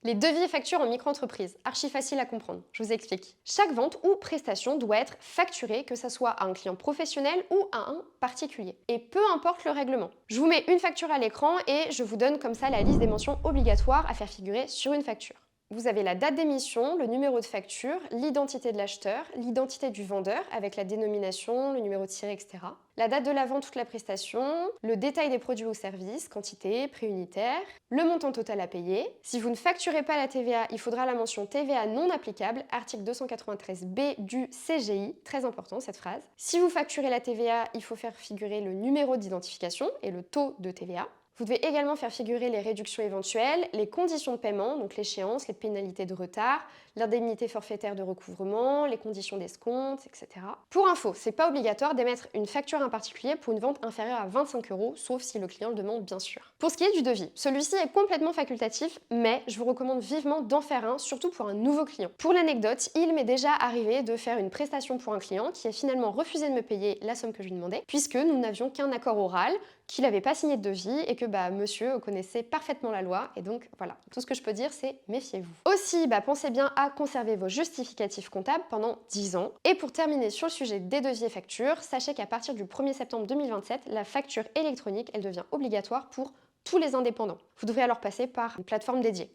Les devis et factures en micro-entreprise, archi facile à comprendre, je vous explique. Chaque vente ou prestation doit être facturée, que ce soit à un client professionnel ou à un particulier. Et peu importe le règlement. Je vous mets une facture à l'écran et je vous donne comme ça la liste des mentions obligatoires à faire figurer sur une facture. Vous avez la date d'émission, le numéro de facture, l'identité de l'acheteur, l'identité du vendeur avec la dénomination, le numéro de série, etc. La date de la vente, toute la prestation, le détail des produits ou services, quantité, prix unitaire, le montant total à payer. Si vous ne facturez pas la TVA, il faudra la mention TVA non applicable, article 293b du CGI, très important cette phrase. Si vous facturez la TVA, il faut faire figurer le numéro d'identification et le taux de TVA. Vous devez également faire figurer les réductions éventuelles, les conditions de paiement, donc l'échéance, les pénalités de retard, l'indemnité forfaitaire de recouvrement, les conditions d'escompte, etc. Pour info, c'est pas obligatoire d'émettre une facture à un particulier pour une vente inférieure à 25 €, sauf si le client le demande bien sûr. Pour ce qui est du devis, celui-ci est complètement facultatif, mais je vous recommande vivement d'en faire un, surtout pour un nouveau client. Pour l'anecdote, il m'est déjà arrivé de faire une prestation pour un client qui a finalement refusé de me payer la somme que je lui demandais, puisque nous n'avions qu'un accord oral, qu'il n'avait pas signé de devis et que monsieur connaissait parfaitement la loi. Et donc voilà, tout ce que je peux dire, c'est méfiez-vous. Aussi, pensez bien à conserver vos justificatifs comptables pendant 10 ans. Et pour terminer sur le sujet des devis et factures, sachez qu'à partir du 1er septembre 2027, la facture électronique, elle devient obligatoire pour tous les indépendants. Vous devrez alors passer par une plateforme dédiée.